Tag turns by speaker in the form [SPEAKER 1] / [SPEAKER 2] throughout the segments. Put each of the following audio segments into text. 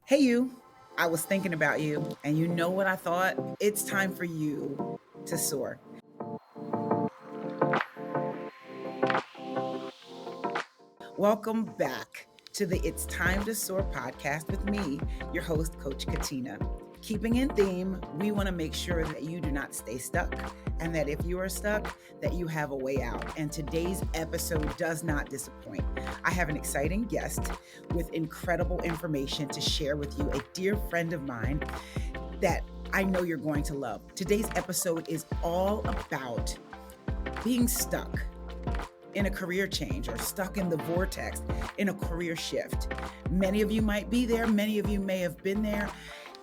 [SPEAKER 1] Hey, you. I was thinking about you, and you know what I thought? It's time for you to soar. Welcome back to the It's Time to Soar podcast with me, your host, Coach Katina. Keeping in theme, we want to make sure that you do not stay stuck, and that if you are stuck, that you have a way out. And today's episode does not disappoint. I have an exciting guest with incredible information to share with you, a dear friend of mine that I know you're going to love. Today's episode is all about being stuck in a career change or stuck in the vortex in a career shift. Many of you might be there, many of you may have been there.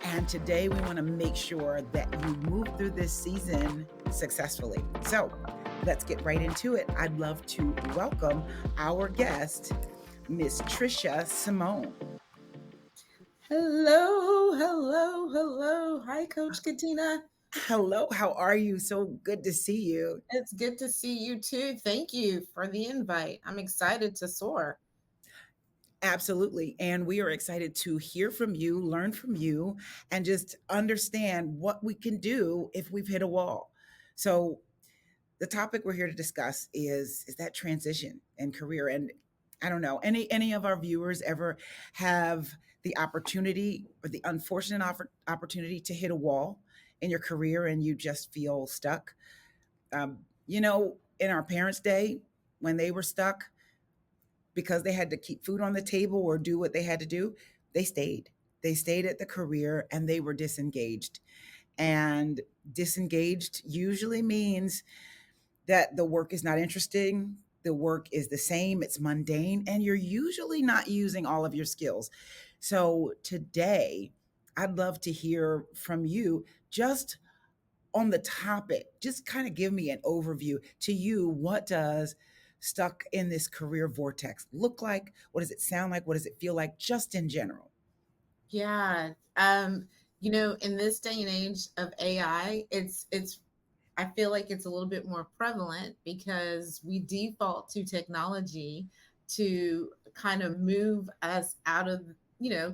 [SPEAKER 1] And today we want to make sure that you move through this season successfully. So let's get right into it. I'd love to welcome our guest, Miss Tricia Simone.
[SPEAKER 2] Hello, hello, hello. Hi, Coach Katina.
[SPEAKER 1] Hello, how are you? So good to see you.
[SPEAKER 2] It's good to see you too. Thank you for the invite. I'm excited to soar.
[SPEAKER 1] Absolutely. And we are excited to hear from you, learn from you, and just understand what we can do if we've hit a wall. So, the topic we're here to discuss is that transition in career. And I don't know, any of our viewers ever have the opportunity or the unfortunate opportunity to hit a wall in your career and you just feel stuck? In our parents' day, when they were stuck, because they had to keep food on the table or do what they had to do, they stayed. They stayed at the career and they were disengaged. And disengaged usually means that the work is not interesting, the work is the same, it's mundane, and you're usually not using all of your skills. So today, I'd love to hear from you just on the topic. Just kind of give me an overview to you. What does stuck in this career vortex look like? What does it sound like? What does it feel like, just in general?
[SPEAKER 2] Yeah. In this day and age of AI, it's I feel like it's a little bit more prevalent because we default to technology to kind of move us out of,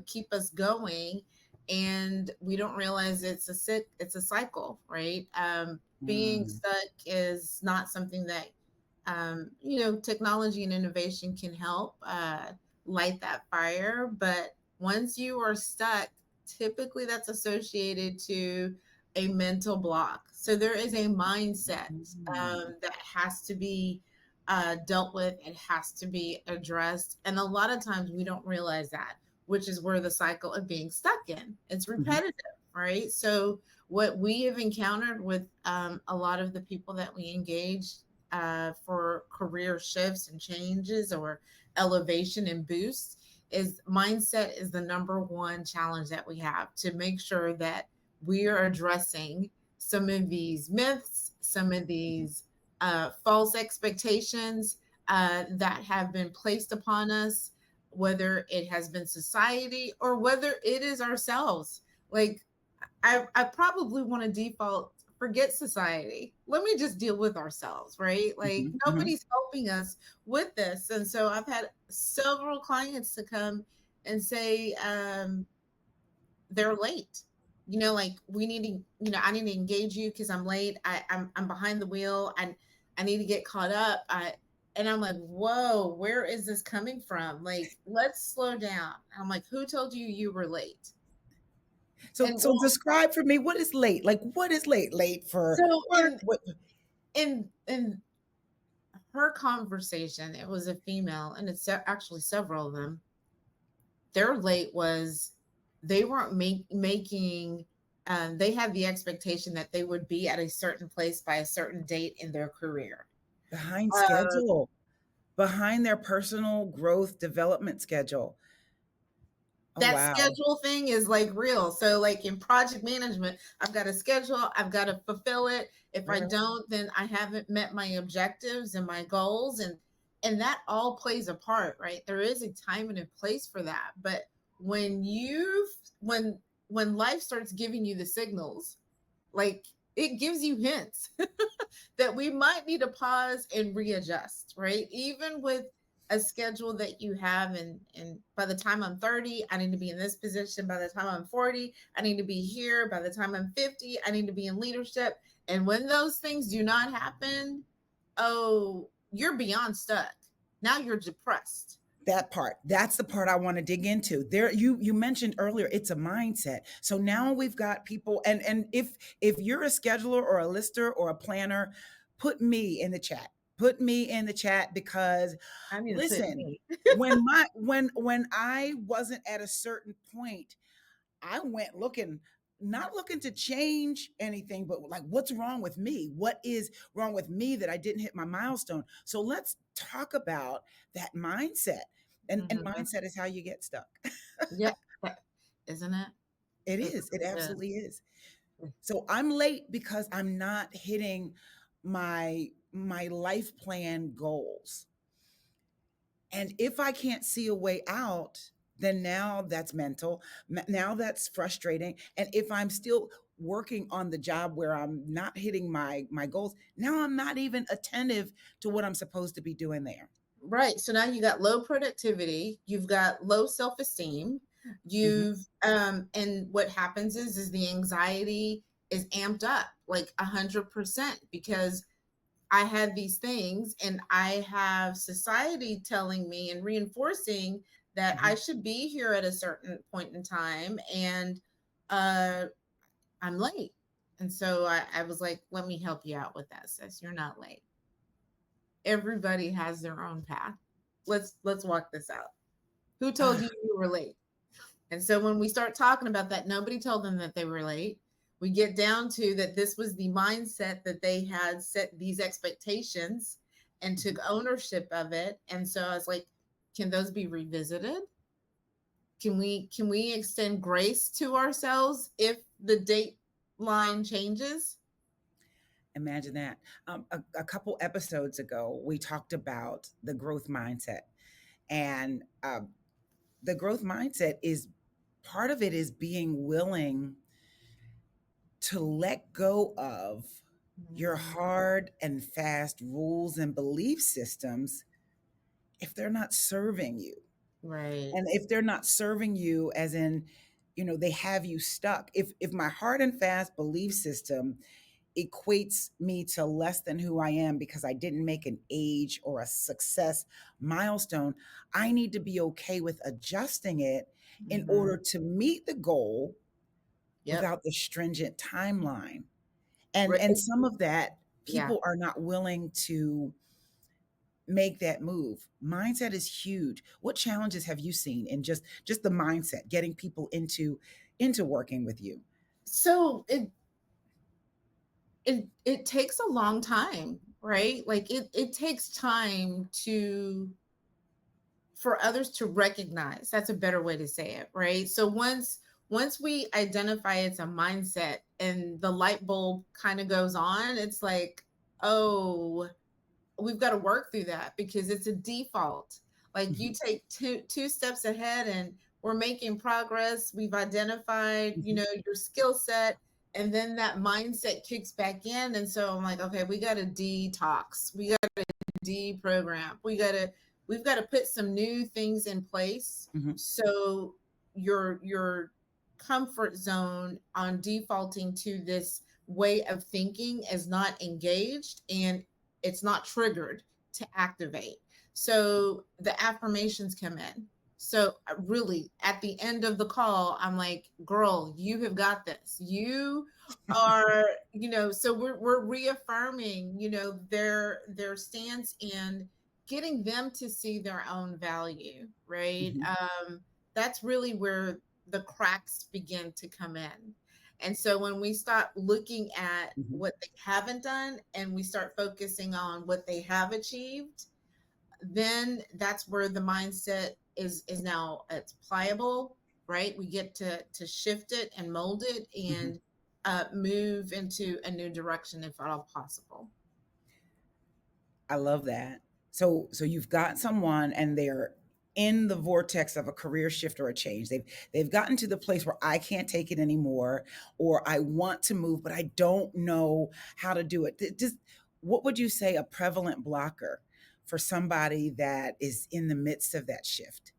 [SPEAKER 2] keep us going. And we don't realize it's a cycle, right? Being
[SPEAKER 1] Mm,
[SPEAKER 2] stuck is not something that, technology and innovation can help light that fire. But once you are stuck, typically that's associated to a mental block. So there is a mindset
[SPEAKER 1] mm,
[SPEAKER 2] that has to be dealt with. It has to be addressed. And a lot of times we don't realize that, which is where the cycle of being stuck in. It's
[SPEAKER 1] mhm,
[SPEAKER 2] repetitive, right? So what we have encountered with a lot of the people that we engage for career shifts and changes or elevation and boosts is mindset is the number one challenge that we have to make sure that we are addressing some of these myths, some of these false expectations that have been placed upon us, whether it has been society or whether it is ourselves. Like, I probably want to default, forget society. Let me just deal with ourselves, right? Like,
[SPEAKER 1] mhm, mhm.
[SPEAKER 2] nobody's helping us with this. And so I've had several clients to come and say, they're late. Like, we need to, I need to engage you because I'm late. I'm behind the wheel. I need to get caught up. And I'm like, whoa, where is this coming from? Like, let's slow down. I'm like, who told you you were late?
[SPEAKER 1] So,
[SPEAKER 2] And
[SPEAKER 1] so describe for me, what is late? Like, what is late? Late for
[SPEAKER 2] so
[SPEAKER 1] work? What?
[SPEAKER 2] in her conversation, it was a female, and it's actually several of them. Their late was they weren't making. They had the expectation that they would be at a certain place by a certain date in their career.
[SPEAKER 1] Behind
[SPEAKER 2] Uh,
[SPEAKER 1] schedule, behind their personal growth development schedule. Oh,
[SPEAKER 2] that
[SPEAKER 1] wow.
[SPEAKER 2] schedule thing is like real. So, like in project management, I've got a schedule, I've got to fulfill it. If
[SPEAKER 1] Right,
[SPEAKER 2] I
[SPEAKER 1] right, right.
[SPEAKER 2] don't, then I haven't met my objectives and my goals, and that all plays a part, right? There is a time and a place for that. But when you when when life starts giving you the signals, like, it gives you hints that we might need to pause and readjust, right? Even with a schedule that you have, and by the time I'm 30, I need to be in this position. By the time I'm 40, I need to be here. By the time I'm 50, I need to be in leadership. And when those things do not happen, oh, you're beyond stuck. Now you're depressed.
[SPEAKER 1] That part, that's the part I want to dig into. There, you mentioned earlier, it's a mindset. So now we've got people, and if you're a scheduler or a lister or a planner, put me in the chat. Put me in the chat, because
[SPEAKER 2] I need to put
[SPEAKER 1] listen,
[SPEAKER 2] me.
[SPEAKER 1] when I wasn't at a certain point, I went looking, not looking to change anything, but like, what's wrong with me? What is wrong with me that I didn't hit my milestone? So let's talk about that mindset. And
[SPEAKER 2] Mhm.
[SPEAKER 1] mindset is how you get stuck.
[SPEAKER 2] Yeah, but- isn't it?
[SPEAKER 1] It
[SPEAKER 2] It
[SPEAKER 1] is. It
[SPEAKER 2] really
[SPEAKER 1] absolutely is. So I'm late because I'm not hitting my life plan goals. And if I can't see a way out, then now that's mental. Now that's frustrating. And if I'm still working on the job where I'm not hitting my goals, now I'm not even attentive to what I'm supposed to be doing there.
[SPEAKER 2] Right. So now you got low productivity, you've got low self-esteem,
[SPEAKER 1] Hmm.
[SPEAKER 2] you've and what happens is the anxiety is amped up like 100% because I had these things and I have society telling me and reinforcing that
[SPEAKER 1] Hmm.
[SPEAKER 2] I should be here at a certain point in time, and uh I'm late. And so I was like, let me help you out with that, sis. You're not late. Everybody has their own path. Let's walk this out. Who told
[SPEAKER 1] Ah,
[SPEAKER 2] you you were late? And so when we start talking about that, nobody told them that they were late. We get down to that this was the mindset that they had set these expectations and took
[SPEAKER 1] mhm.
[SPEAKER 2] ownership of it. And so I was like, can those be revisited? Can we extend grace to ourselves if the date line changes?
[SPEAKER 1] Imagine that. A couple episodes ago, we talked about the growth mindset. And the growth mindset is, part of it is being willing to let go of your
[SPEAKER 2] Mhm.
[SPEAKER 1] hard and fast rules and belief systems if they're not serving you.
[SPEAKER 2] Right.
[SPEAKER 1] And if they're not serving you, as in, they have you stuck. If my hard and fast belief system equates me to less than who I am because I didn't make an age or a success milestone, I need to be okay with adjusting it in
[SPEAKER 2] Mhm.
[SPEAKER 1] order to meet the goal
[SPEAKER 2] Yep.
[SPEAKER 1] without the stringent timeline. And
[SPEAKER 2] Right.
[SPEAKER 1] and some of that,
[SPEAKER 2] Yeah.
[SPEAKER 1] people are not willing to make that move. Mindset is huge. What challenges have you seen in just the mindset, getting people into working with you?
[SPEAKER 2] So it takes a long time, right? Like it takes time to for others to recognize. That's a better way to say it, right? So once we identify it's a mindset and the light bulb kind of goes on, it's like, oh, we've got to work through that because it's a default. Like you
[SPEAKER 1] Mhm,
[SPEAKER 2] take two steps ahead and we're making progress. We've identified,
[SPEAKER 1] mhm,
[SPEAKER 2] your skill set, and then that mindset kicks back in. And so I'm like, okay, we got to detox. We got to deprogram. We've got to put some new things in place
[SPEAKER 1] mhm,
[SPEAKER 2] so your comfort zone on defaulting to this way of thinking is not engaged and it's not triggered to activate. So the affirmations come in. So really, at the end of the call, I'm like, "Girl, you have got this. You are, So we're reaffirming, their stance and getting them to see their own value, right?
[SPEAKER 1] mhm,
[SPEAKER 2] That's really where the cracks begin to come in. And so when we stop looking at
[SPEAKER 1] mhm.
[SPEAKER 2] what they haven't done and we start focusing on what they have achieved, then that's where the mindset is now it's pliable, right? We get to shift it and mold it
[SPEAKER 1] Mhm.
[SPEAKER 2] and move into a new direction if at all possible.
[SPEAKER 1] I love that. So you've got someone and they're in the vortex of a career shift or a change. They've gotten to the place where I can't take it anymore, or I want to move but I don't know how to do it. Just what would you say a prevalent blocker for somebody that is in the midst of that shift?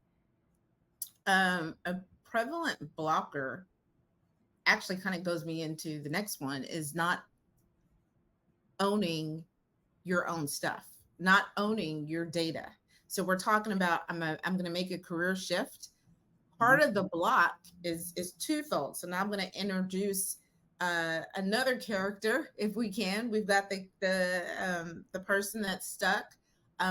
[SPEAKER 2] A prevalent blocker actually kind of goes me into the next one is not owning your own stuff, not owning your data. So we're talking about I'm going to make a career shift. Part
[SPEAKER 1] Mhm.
[SPEAKER 2] of the block is twofold. So now I'm going to introduce another character if we can. We've got the person that's stuck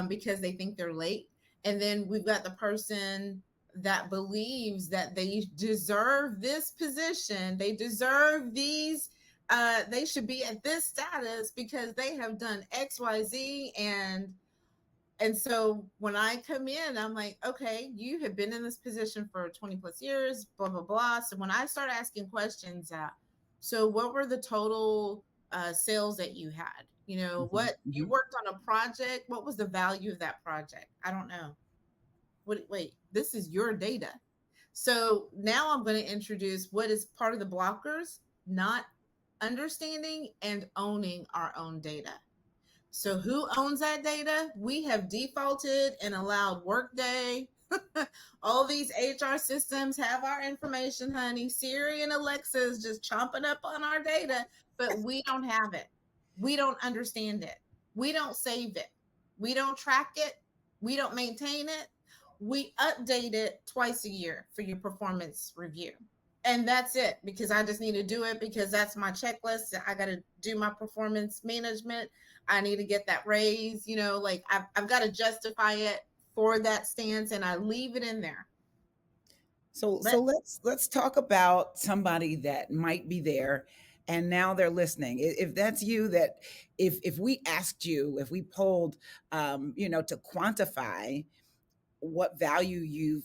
[SPEAKER 2] because they think they're late, and then we've got the person that believes that they deserve this position, they deserve these. They should be at this status because they have done XYZ, and so when I come in, I'm like, okay, you have been in this position for 20 plus years, blah, blah, blah. So when I start asking questions, so what were the total sales that you had? You know,
[SPEAKER 1] Mhm.
[SPEAKER 2] what you
[SPEAKER 1] Mhm.
[SPEAKER 2] worked on a project, what was the value of that project? I don't know. Wait, this is your data. So now I'm going to introduce what is part of the blockers, not understanding and owning our own data. So who owns that data? We have defaulted and allowed Workday. All these HR systems have our information, honey. Siri and Alexa is just chomping up on our data, but we don't have it. We don't understand it. We don't save it. We don't track it. We don't maintain it. We update it twice a year for your performance review. And that's it, because I just need to do it because that's my checklist. I got to do my performance management. I need to get that raise, like I've got to justify it for that stance, and I leave it in there.
[SPEAKER 1] So
[SPEAKER 2] Let
[SPEAKER 1] let's talk about somebody that might be there and now they're listening. If that's you, that if we asked you, if we polled, to quantify what value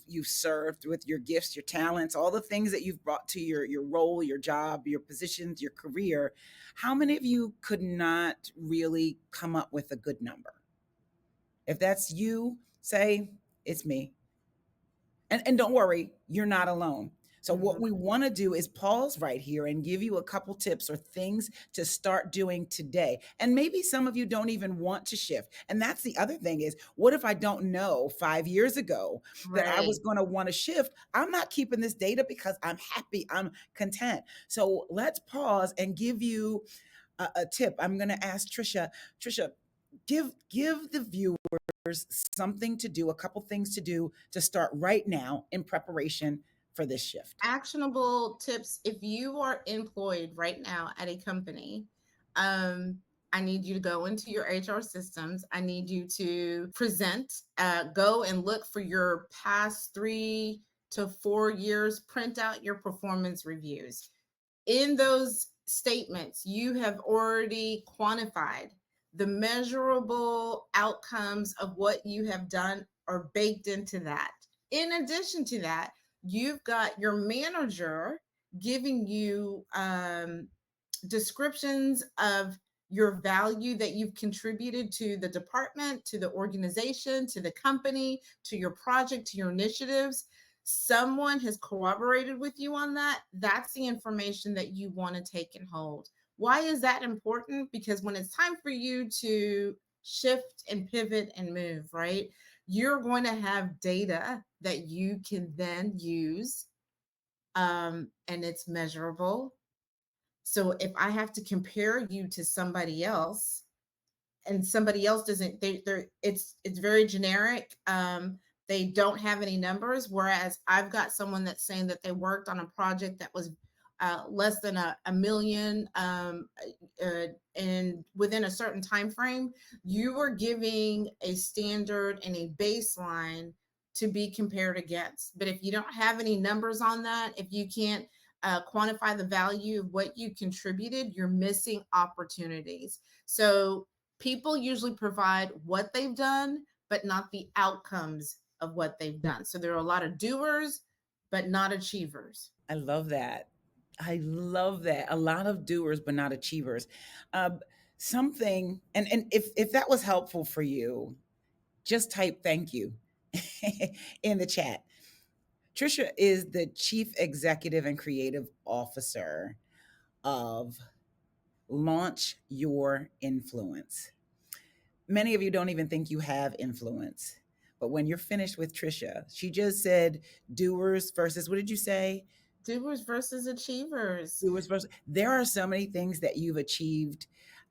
[SPEAKER 1] you've served with your gifts, your talents, all the things that you've brought to your role, your job, your positions, your career, how many of you could not really come up with a good number? If that's you, say it's me. And don't worry, you're not alone. So what
[SPEAKER 2] Mhm.
[SPEAKER 1] we want to do is pause right here and give you a couple tips or things to start doing today. And maybe some of you don't even want to shift. And that's the other thing is, what if I don't know 5 years ago that I was
[SPEAKER 2] Right.
[SPEAKER 1] going to want to shift? I'm not keeping this data because I'm happy, I'm content. So let's pause and give you a tip. I'm going to ask Tricia. Tricia, give the viewers something to do, a couple things to do to start right now in preparation for this shift.
[SPEAKER 2] Actionable tips. If you are employed right now at a company, um, I need you to go into your HR systems. I need you to present, go and look for your past 3 to 4 years, print out your performance reviews. In those statements, you have already quantified the measurable outcomes of what you have done are baked into that. In addition to that, you've got your manager giving you descriptions of your value that you've contributed to the department, to the organization, to the company, to your project, to your initiatives. Someone has cooperated with you on that. That's the information that you want to take and hold. Why is that important? Because when it's time for you to shift and pivot and move, right? You're going to have data that you can then use, and it's measurable. So if I have to compare you to somebody else, and somebody else doesn't, they're it's very generic. They don't have any numbers, whereas I've got someone that's saying that they worked on a project that was less than a million, and within a certain time frame. You are giving a standard and a baseline to be compared against. But if you don't have any numbers on that, if you can't quantify the value of what you contributed, you're missing opportunities. So people usually provide what they've done, but not the outcomes of what they've done. So there are a lot of doers, but not achievers.
[SPEAKER 1] I love that. I love that. A lot of doers, but not achievers. Um, Something, and if that was helpful for you, just type thank you in the chat. Trisha is the chief executive and creative officer of Launch Your Influence. Many of you don't even think you have influence. But when you're finished with Tricia, she just said doers versus, what did you say?
[SPEAKER 2] Doers versus achievers.
[SPEAKER 1] Doers versus, there are so many things that you've achieved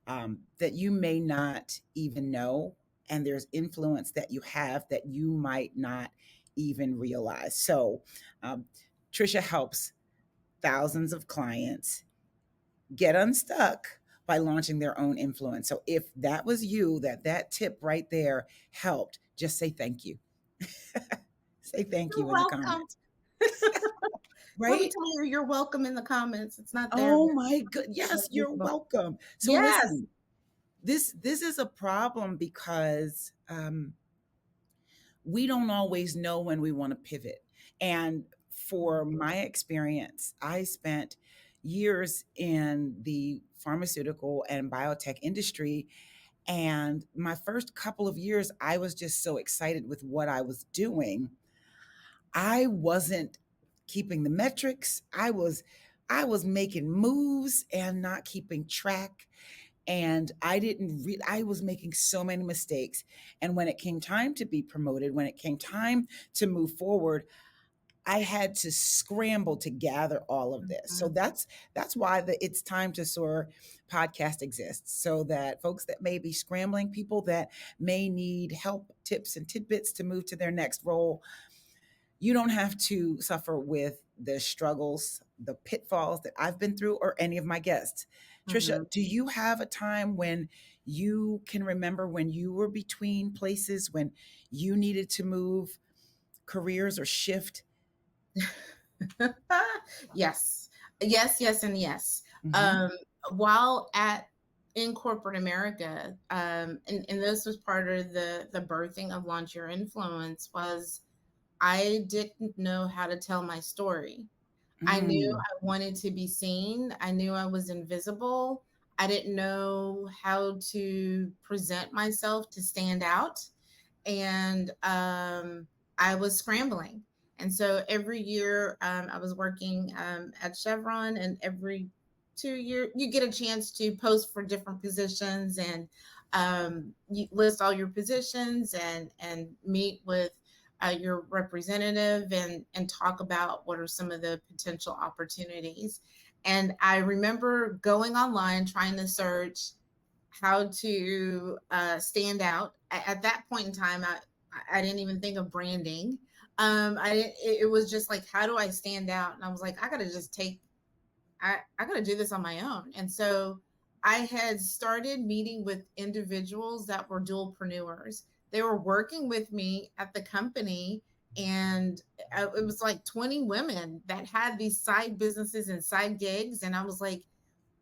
[SPEAKER 1] that you may not even know. And there's influence that you have that you might not even realize. So, um, Tricia helps thousands of clients get unstuck by launching their own influence. So if that was you, that tip right there helped, just say thank you. Say thank you
[SPEAKER 2] You're
[SPEAKER 1] in the
[SPEAKER 2] welcome.
[SPEAKER 1] comments,
[SPEAKER 2] Let me
[SPEAKER 1] right?
[SPEAKER 2] tell you, you're welcome in the comments. It's not there,
[SPEAKER 1] Oh
[SPEAKER 2] but
[SPEAKER 1] my good.
[SPEAKER 2] it's not
[SPEAKER 1] Yes, you're
[SPEAKER 2] visible.
[SPEAKER 1] welcome. So
[SPEAKER 2] Yes.
[SPEAKER 1] listen, this is a problem because we don't always know when we want to pivot. And for my experience, I spent years in the pharmaceutical and biotech industry. And my first couple of years, I was just so excited with what I was doing. I wasn't keeping the metrics. I was making moves and not keeping track. And I was making so many mistakes. And when it came time to be promoted, when it came time to move forward, I had to scramble to gather all of this. So
[SPEAKER 2] Mhm.
[SPEAKER 1] that's why the It's Time to Soar podcast exists. So that folks that may be scrambling, people that may need help, tips, and tidbits to move to their next role, you don't have to suffer with the struggles, the pitfalls that I've been through or any of my guests. Tricia,
[SPEAKER 2] Mhm.
[SPEAKER 1] do you have a time when you can remember when you were between places, when you needed to move careers or shift?
[SPEAKER 2] Yes. Yes, yes, and yes.
[SPEAKER 1] Mm-hmm.
[SPEAKER 2] Um, while at in corporate America, and this was part of the birthing of Launch Your Influence, was I didn't know how to tell my story. I knew
[SPEAKER 1] Mm,
[SPEAKER 2] I wanted to be seen. I knew I was invisible. I didn't know how to present myself to stand out. And I was scrambling. And so every year I was working at Chevron, and every 2 years you get a chance to post for different positions, and you list all your positions and meet with your representative and talk about what are some of the potential opportunities. And I remember going online trying to search how to stand out. At that point in time, I didn't even think of branding. I didn't, it was just like, how do I stand out? And I was like, I got to just take, I got to do this on my own. And so I had started meeting with individuals that were dualpreneurs. They were working with me at the company, and it was like 20 women that had these side businesses and side gigs. And I was like,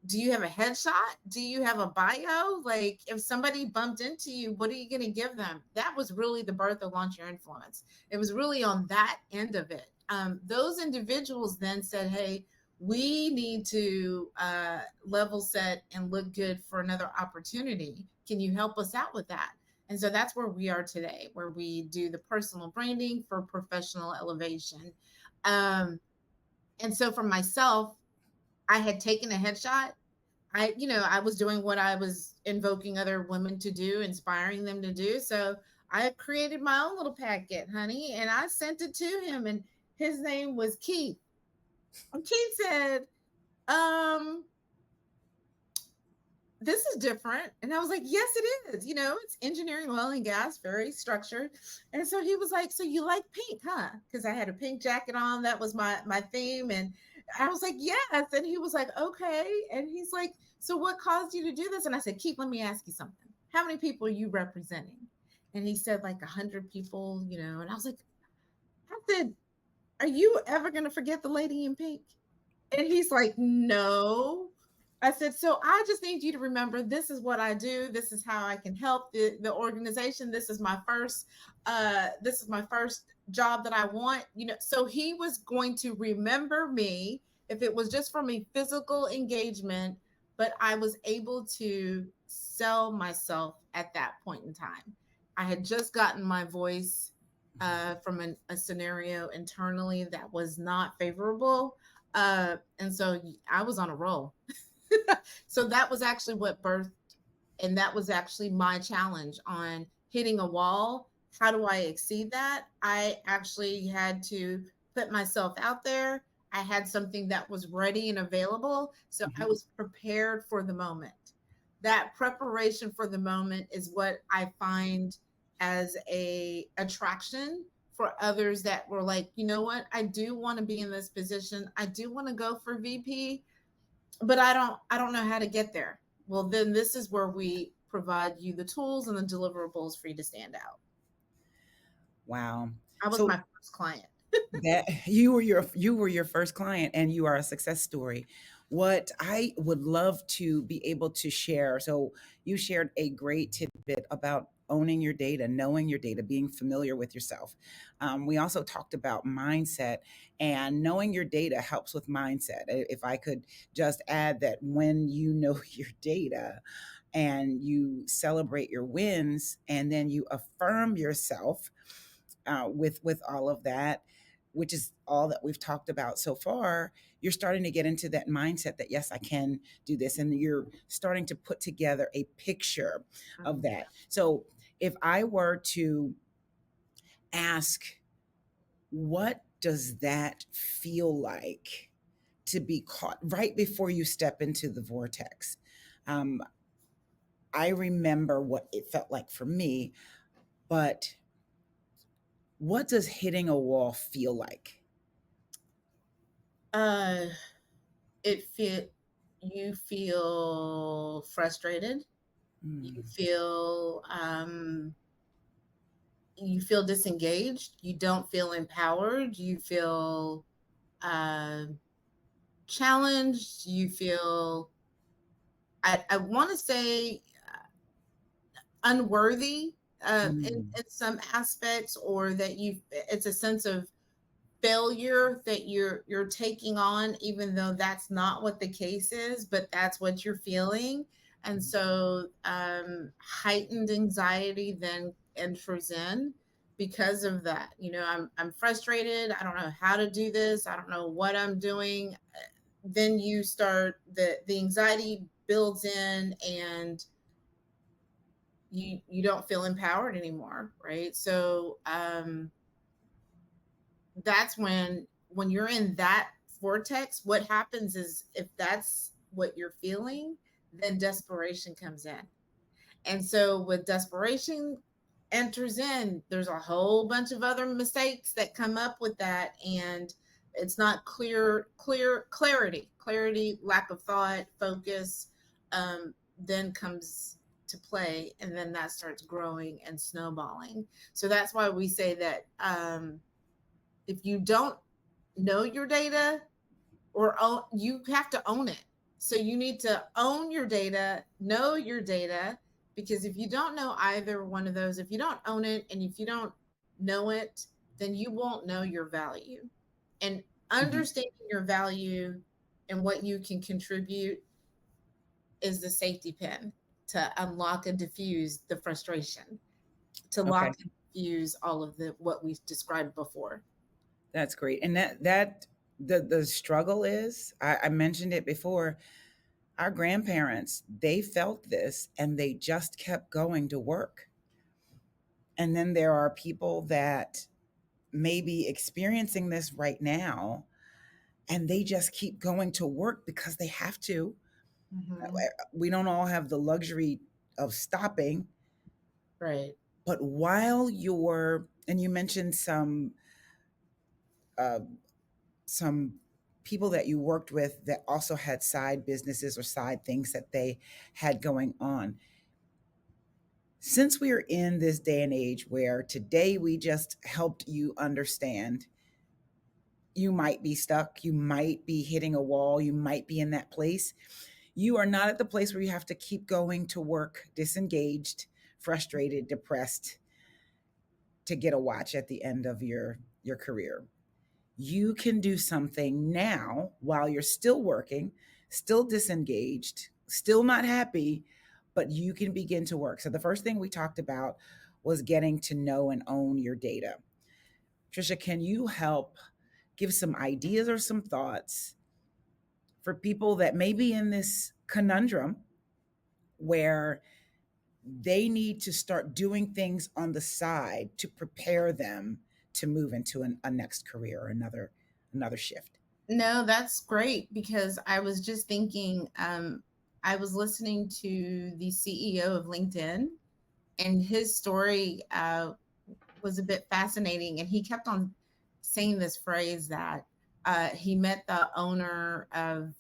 [SPEAKER 2] do you have a headshot? Do you have a bio? Like, if somebody bumped into you, what are you going to give them? That was really the birth of Launch Your Influence. It was really on that end of it. Those individuals then said, hey, we need to level set and look good for another opportunity. Can you help us out with that? And so that's where we are today, where we do the personal branding for professional elevation. Um, and so for myself, I had taken a headshot. I was doing what I was invoking other women to do, inspiring them to do. So I created my own little packet, honey, and I sent it to him. And his name was Keith. And Keith said, um, this is different. And I was like, yes, it is. It's engineering, oil and gas, very structured. And so he was like, so you like pink, huh? Because I had a pink jacket on. That was my theme. And I was like, yes. And he was like, okay. And he's like, so what caused you to do this? And I said, Keith, let me ask you something. How many people are you representing? And he said, like 100 people. And I was like, I said, are you ever going to forget the lady in pink? And he's like, no. I said, so I just need you to remember this is what I do. This is how I can help the organization. This is my first job that I want. So he was going to remember me if it was just from a physical engagement, but I was able to sell myself at that point in time. I had just gotten my voice from a scenario internally that was not favorable, and so I was on a roll. So that was actually what birthed And that was actually my challenge on hitting a wall. How do I exceed that? I actually had to put myself out there. I had something that was ready and available. So I
[SPEAKER 1] Mhm.
[SPEAKER 2] was prepared for the moment. That preparation for the moment is what I find as a attraction for others that were like, you know what, I do want to be in this position. I do want to go for VP, but I don't know how to get there. Well, then this is where we provide you the tools and the deliverables for you to stand out.
[SPEAKER 1] Wow.
[SPEAKER 2] I was
[SPEAKER 1] So
[SPEAKER 2] my first client.
[SPEAKER 1] that you were your first client and you are a success story. What I would love to be able to share, so you shared a great tidbit about owning your data, knowing your data, being familiar with yourself. We also talked about mindset, and knowing your data helps with mindset. If I could just add that when you know your data and you celebrate your wins and then you affirm yourself with all of that, which is all that we've talked about so far, you're starting to get into that mindset that yes, I can do this, and you're starting to put together a picture of
[SPEAKER 2] Mhm.
[SPEAKER 1] that. So if I were to ask, what does that feel like to be caught right before you step into the vortex? Um, I remember what it felt like for me, but what does hitting a wall feel like?
[SPEAKER 2] Uh, it feel you feel frustrated.
[SPEAKER 1] Mm,
[SPEAKER 2] You feel disengaged. You don't feel empowered. You feel uh, challenged. You feel I want to say unworthy
[SPEAKER 1] mm,
[SPEAKER 2] in some aspects, or that you it's a sense of failure that you're taking on, even though that's not what the case is, but that's what you're feeling. And so heightened anxiety then enters in because of that. I'm frustrated. I don't know how to do this. I don't know what I'm doing. Then you start the anxiety builds in, and you don't feel empowered anymore, right? So that's when you're in that vortex, what happens is, if that's what you're feeling, then desperation comes in. And so with desperation enters in, there's a whole bunch of other mistakes that come up with that, and it's not clarity, lack of thought, focus, then comes to play, and then that starts growing and snowballing. So that's why we say that if you don't know your data, you have to own it. So you need to own your data, know your data, because if you don't know either one of those, if you don't own it and if you don't know it, then you won't know your value. And
[SPEAKER 1] mhm.
[SPEAKER 2] understanding your value and what you can contribute is the safety pin to unlock and diffuse the frustration, to
[SPEAKER 1] Okay,
[SPEAKER 2] lock and diffuse all of the what we described before.
[SPEAKER 1] that's great. And that the struggle is, I mentioned it before. Our grandparents, they felt this and they just kept going to work. And then there are people that may be experiencing this right now and they just keep going to work because they have to.
[SPEAKER 2] Mm-hmm.
[SPEAKER 1] We don't all have the luxury of stopping,
[SPEAKER 2] Right.
[SPEAKER 1] but while you're, and you mentioned uh, some people that you worked with that also had side businesses or side things that they had going on. Since we are in this day and age where today we just helped you understand, you might be stuck, you might be hitting a wall, you might be in that place. You are not at the place where you have to keep going to work disengaged, frustrated, depressed to get a watch at the end of your career. You can do something now while you're still working, still disengaged, still not happy, but you can begin to work. So the first thing we talked about was getting to know and own your data. Tricia, can you help give some ideas or some thoughts for people that may be in this conundrum where they need to start doing things on the side to prepare them to move into a next career or another shift.
[SPEAKER 2] No, that's great because I was just thinking, I was listening to the CEO of LinkedIn, and his story was a bit fascinating. And he kept on saying this phrase that he met the owner of,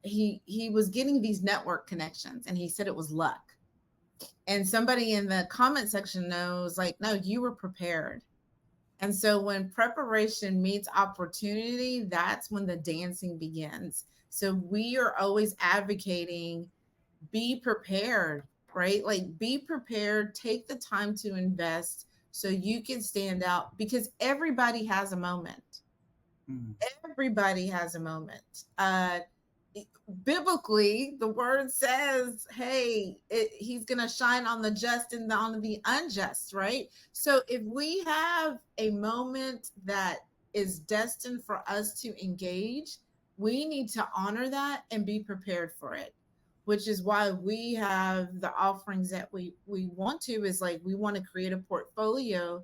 [SPEAKER 2] he was getting these network connections, and he said it was luck. And somebody in the comment section knows, like, no, you were prepared. And so when preparation meets opportunity, that's when the dancing begins. So we are always advocating, be prepared, right? Like, be prepared, take the time to invest so you can stand out, because everybody has a moment.
[SPEAKER 1] Mm.
[SPEAKER 2] Everybody has a moment. Biblically, the word says, hey, he's going to shine on the just and on the unjust, right? So if we have a moment that is destined for us to engage, we need to honor that and be prepared for it, which is why we have the offerings that we want to, is like, we want to create a portfolio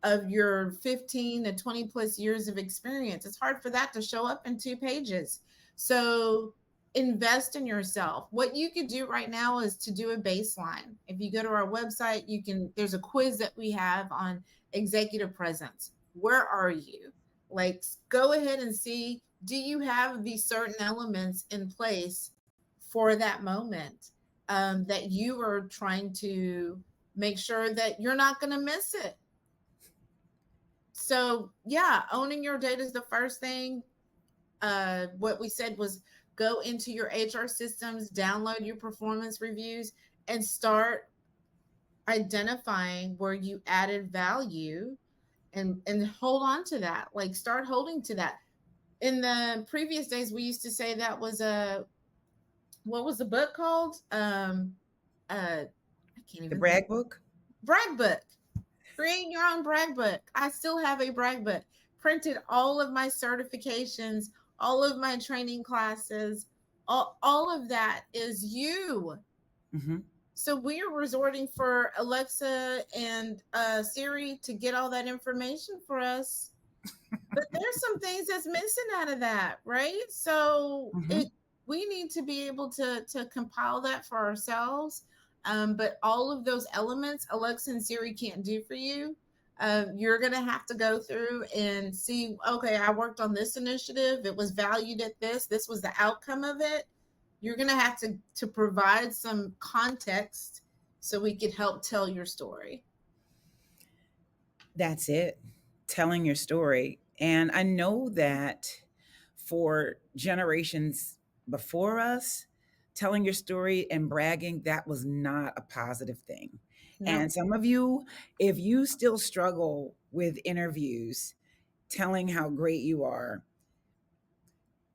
[SPEAKER 2] of your 15 to 20 plus years of experience. It's hard for that to show up in 2 pages. So invest in yourself. What you could do right now is to do a baseline. If you go to our website, you can, there's a quiz that we have on executive presence. Where are you? Like, go ahead and see, do you have these certain elements in place for that moment, that you are trying to make sure that you're not going to miss it. So yeah, owning your data is the first thing. What we said was, go into your HR systems, download your performance reviews, and start identifying where you added value, and hold on to that. Like, start holding to that. In the previous days, we used to say that was a, what was the book called? I can't
[SPEAKER 1] The
[SPEAKER 2] even think.
[SPEAKER 1] brag book.
[SPEAKER 2] Brag book. Create your own brag book. I still have a brag book. Printed all of my certifications, all of my training classes, all of that is you.
[SPEAKER 1] Mm-hmm.
[SPEAKER 2] So we are resorting for Alexa and Siri to get all that information for us. But there's some things that's missing out of that, right? So
[SPEAKER 1] Mm-hmm.
[SPEAKER 2] it, we need to be able to compile that for ourselves. But all of those elements, Alexa and Siri can't do for you. You're gonna have to go through and see. Okay, I worked on this initiative. It was valued at this. This was the outcome of it. You're gonna have to provide some context so we can help tell your story.
[SPEAKER 1] That's it. Telling your story. And I know that for generations before us, telling your story and bragging, that was not a positive thing.
[SPEAKER 2] No.
[SPEAKER 1] And some of you, if you still struggle with interviews, telling how great you are,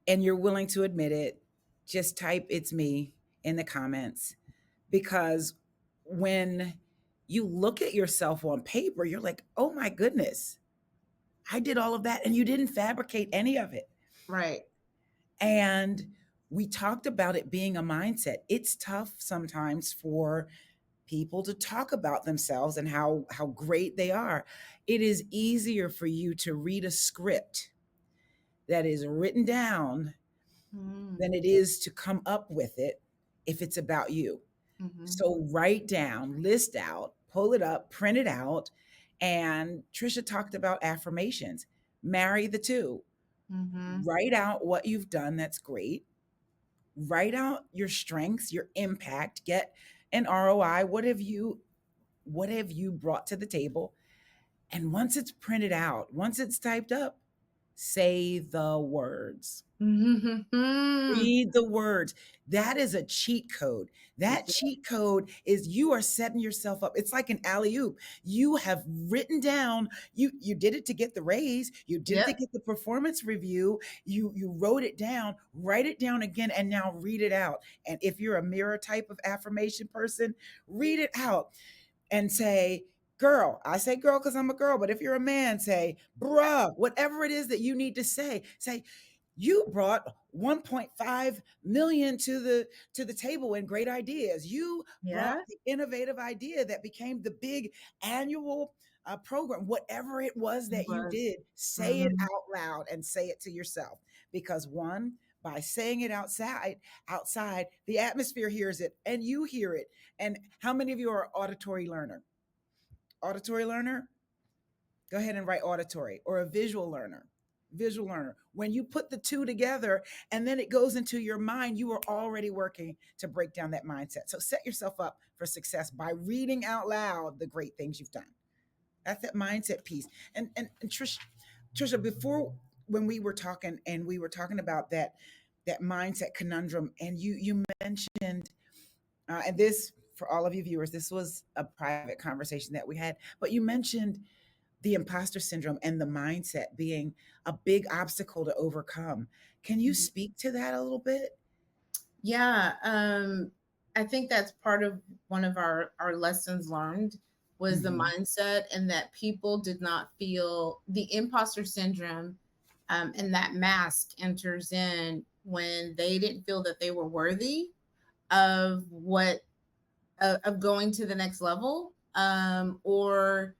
[SPEAKER 1] and you're willing to admit it, just type "it's me" in the comments. Because when you look at yourself on paper, you're like, oh my goodness, I did all of that and you didn't fabricate any of it.
[SPEAKER 2] Right.
[SPEAKER 1] And we talked about it being a mindset. It's tough sometimes for people to talk about themselves and how great they are. It is easier for you to read a script that is written down
[SPEAKER 2] Mm.
[SPEAKER 1] than it is to come up with it if it's about you.
[SPEAKER 2] Mm-hmm.
[SPEAKER 1] So write down, list out, pull it up, print it out. And Tricia talked about affirmations. Marry the two.
[SPEAKER 2] Mm-hmm.
[SPEAKER 1] Write out what you've done that's great. Write out your strengths, your impact, get an ROI. What have you brought to the table? And once it's printed out, once it's typed up, say the words.
[SPEAKER 2] Mm-hmm.
[SPEAKER 1] Read the words. That is a cheat code. That cheat code is you are setting yourself up. It's like an alley oop. You have written down, you did it to get the raise, you did it to
[SPEAKER 2] Yep.
[SPEAKER 1] get the performance review, you wrote it down, write it down again, and now read it out. And if you're a mirror type of affirmation person, read it out and say, girl. I say girl because I'm a girl, but if you're a man, say bruh, whatever it is that you need to say, You brought 1.5 million to the table in great ideas. You brought
[SPEAKER 2] Yeah.
[SPEAKER 1] the innovative idea that became the big annual program. Whatever it was
[SPEAKER 2] It
[SPEAKER 1] that you
[SPEAKER 2] was.
[SPEAKER 1] did, say it
[SPEAKER 2] Mhm.
[SPEAKER 1] out loud and say it to yourself. Because one, by saying it outside, the atmosphere hears it and you hear it. And how many of you are auditory learner? Auditory learner? Go ahead and write auditory, or a visual learner. Visual learner. When you put the two together and then it goes into your mind, you are already working to break down that mindset. So set yourself up for success by reading out loud the great things you've done. That's that mindset piece. And Trisha, before, when we were talking and we were talking about that mindset conundrum, and you mentioned, and this, for all of you viewers, this was a private conversation that we had, but you mentioned the imposter syndrome and the mindset being a big obstacle to overcome. Can you speak to that a little bit?
[SPEAKER 2] Yeah, I think that's part of one of our lessons learned was the
[SPEAKER 1] Mm-hmm.
[SPEAKER 2] mindset, and that people did not feel the imposter syndrome, and that mask enters in when they didn't feel that they were worthy of what of going to the next level, or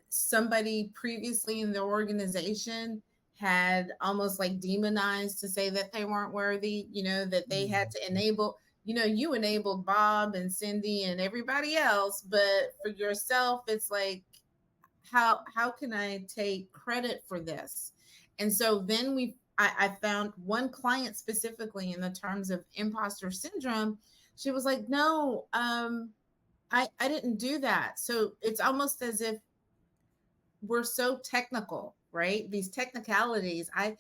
[SPEAKER 2] somebody previously in the organization had almost like demonized to say that they weren't worthy, that they had to enable, you enabled Bob and Cindy and everybody else, but for yourself it's like, how can I take credit for this? And so then I found one client specifically in the terms of imposter syndrome. She was like, no, I didn't do that. So it's almost as if we're so technical, right? These technicalities. I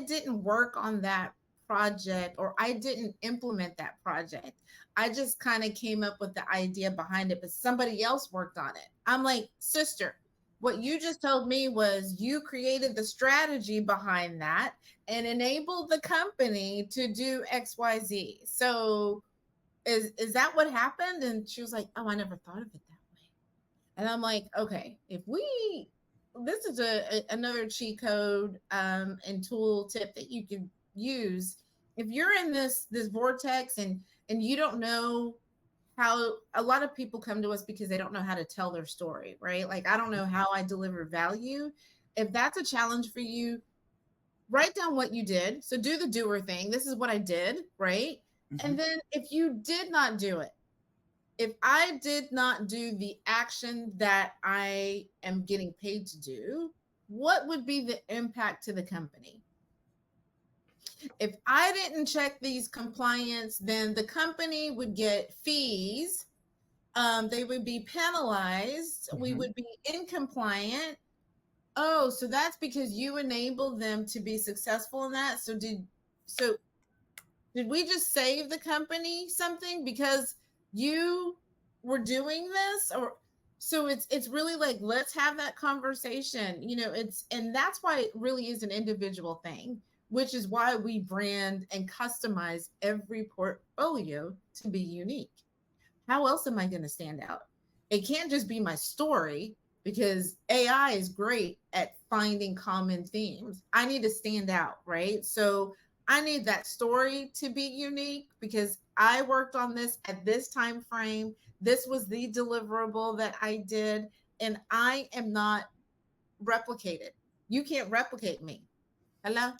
[SPEAKER 2] didn't work on that project, or I didn't implement that project. I just kind of came up with the idea behind it, but somebody else worked on it. I'm like, sister, what you just told me was you created the strategy behind that and enabled the company to do XYZ. So is that what happened? And she was like, oh, I never thought of it that way. And I'm like, okay, if we, this is another cheat code, and tool tip that you can use. If you're in this vortex, and you don't know how, a lot of people come to us because they don't know how to tell their story, right? Like, I don't know how I deliver value. If that's a challenge for you, write down what you did. So do the doer thing. This is what I did, right?
[SPEAKER 1] Mm-hmm.
[SPEAKER 2] And then if you did not do it, if I did not do the action that I am getting paid to do, what would be the impact to the company? If I didn't check these compliance, then the company would get fees. They would be penalized. We
[SPEAKER 1] Mm-hmm.
[SPEAKER 2] would be incompliant. Oh, so that's because you enabled them to be successful in that. So did we just save the company something because you were doing this? Or so it's really like, let's have that conversation. It's, and that's why it really is an individual thing, which is why we brand and customize every portfolio to be unique. How else am I going to stand out? It can't just be my story, because AI is great at finding common themes. I need to stand out, right? So I need that story to be unique, because I worked on this at this time frame. This was the deliverable that I did, and I am not replicated. You can't replicate me. Hello,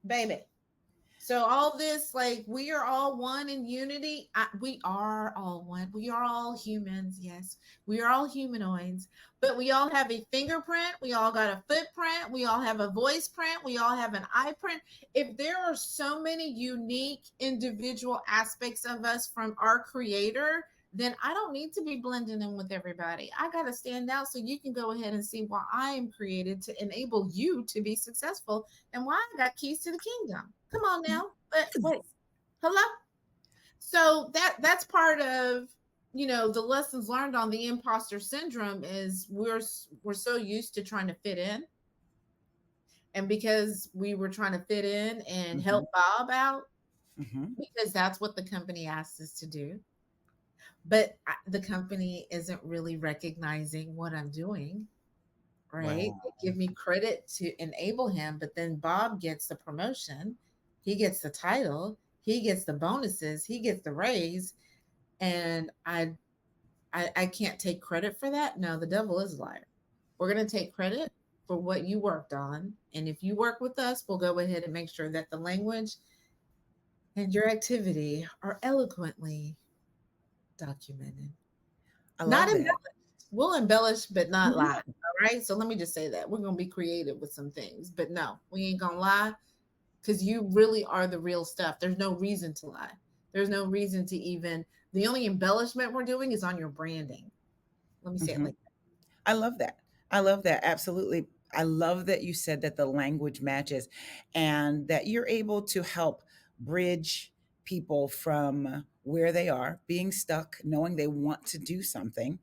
[SPEAKER 2] baby. So all this, like, we are all one in unity. We are all one. We are all humans. Yes, we are all humanoids, but we all have a fingerprint. We all got a footprint. We all have a voice print. We all have an eye print. If there are so many unique individual aspects of us from our creator, then I don't need to be blending in with everybody. I got to stand out, so you can go ahead and see why I am created to enable you to be successful, and why I got keys to the kingdom. Come on now. But wait, hello? So that's part of, the lessons learned on the imposter syndrome is we're so used to trying to fit in. And because we were trying to fit in and
[SPEAKER 1] Mm-hmm.
[SPEAKER 2] help Bob out,
[SPEAKER 1] Mm-hmm.
[SPEAKER 2] because that's what the company asked us to do. But the company isn't really recognizing what I'm doing. right?
[SPEAKER 1] Wow.
[SPEAKER 2] They give me credit to enable him, but then Bob gets the promotion, he gets the title, he gets the bonuses, he gets the raise, and I can't take credit for that. No, the devil is a liar. We're going to take credit for what you worked on. And if you work with us, we'll go ahead and make sure that the language and your activity are eloquently documented.
[SPEAKER 1] I
[SPEAKER 2] Not
[SPEAKER 1] love that.
[SPEAKER 2] embellished. We'll embellish, but not lie.
[SPEAKER 1] Mhm.
[SPEAKER 2] All right. So let me just say that we're going to be creative with some things, but no, we ain't going to lie because you really are the real stuff. There's no reason to lie. There's no reason to even, the only embellishment we're doing is on your branding. Let me say it
[SPEAKER 1] Mhm.
[SPEAKER 2] like
[SPEAKER 1] I love that. I love that. Absolutely. I love that you said that the language matches and that you're able to help bridge people from where they are, being stuck, knowing they want to do something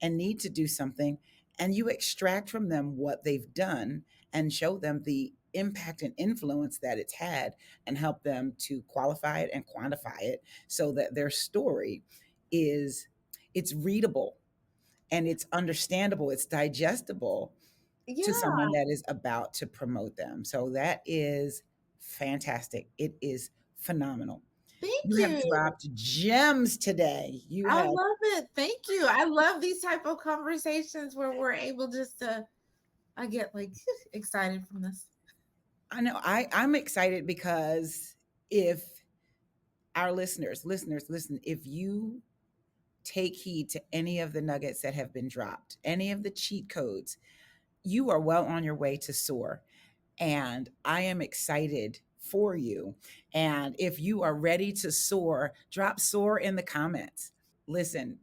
[SPEAKER 1] and need to do something, and you extract from them what they've done and show them the impact and influence that it's had and help them to qualify it and quantify it so that their story is it's readable and it's understandable, it's digestible
[SPEAKER 2] that.
[SPEAKER 1] to
[SPEAKER 2] Yeah.
[SPEAKER 1] someone that is about to promote them. So that is fantastic. It is phenomenal.
[SPEAKER 2] Thank
[SPEAKER 1] You have
[SPEAKER 2] you.
[SPEAKER 1] dropped gems today. You
[SPEAKER 2] I
[SPEAKER 1] have,
[SPEAKER 2] love it. Thank you. I love these type of conversations where we're able just to I get like excited from this.
[SPEAKER 1] I know I'm excited because if our listeners, listen, if you take heed to any of the nuggets that have been dropped, any of the cheat codes, you are well on your way to soar. And I am excited for you. And if you are ready to soar, drop soar in the comments. Listen,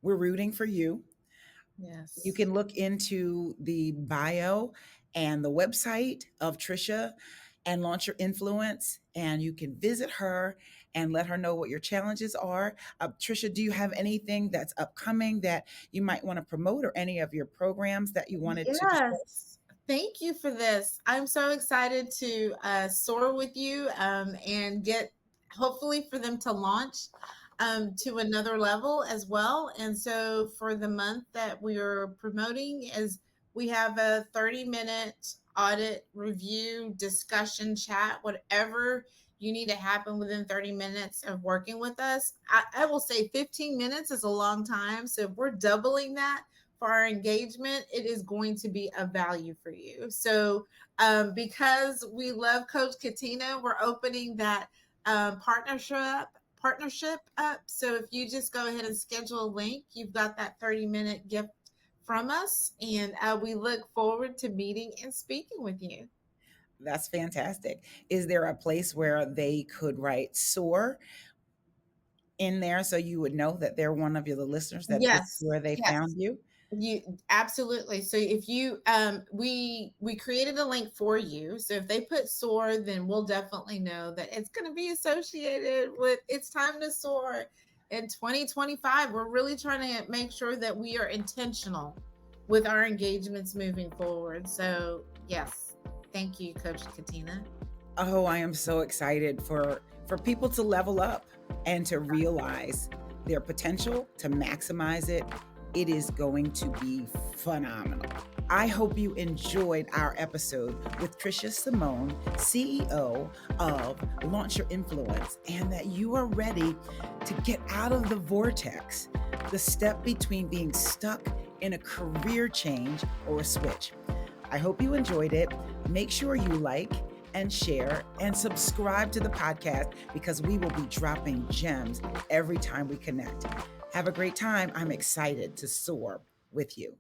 [SPEAKER 1] we're rooting for you. You
[SPEAKER 2] Yes.
[SPEAKER 1] can look into the bio and the website of Tricia and launch your influence. And you can visit her and let her know what your challenges are. Tricia, do you have anything that's upcoming that you might want to promote or any of your programs that you wanted to discuss?
[SPEAKER 2] Yes. Thank you for this. I'm so excited to soar with you and get hopefully for them to launch to another level as well. And so for the month that we are promoting is we have a 30-minute audit review discussion chat, whatever you need to happen within 30 minutes of working with us. I will say 15 minutes is a long time. So if we're doubling that, for our engagement, it is going to be a value for you. So, because we love Coach Katina, we're opening that partnership up. So if you just go ahead and schedule a link, you've got that 30-minute gift from us, and we look forward to meeting and speaking with you.
[SPEAKER 1] That's fantastic. Is there a place where they could write soar in there so you would know that they're one of your the listeners, that this is
[SPEAKER 2] Yes,
[SPEAKER 1] where they
[SPEAKER 2] yes.
[SPEAKER 1] found you?
[SPEAKER 2] You absolutely. So if you we created a link for you. So if they put soar, then we'll definitely know that it's going to be associated with it's time to soar in 2025. We're really trying to make sure that we are intentional with our engagements moving forward. So, yes. Thank you, Coach Katina.
[SPEAKER 1] Oh, I am so excited for people to level up and to realize their potential, to maximize it. It is going to be phenomenal. I hope you enjoyed our episode with Tricia Simone, CEO of Launch Your Influence, and that you are ready to get out of the vortex, the step between being stuck in a career change or a switch. I hope you enjoyed it. Make sure you like and share and subscribe to the podcast because we will be dropping gems every time we connect. Have a great time. I'm excited to soar with you.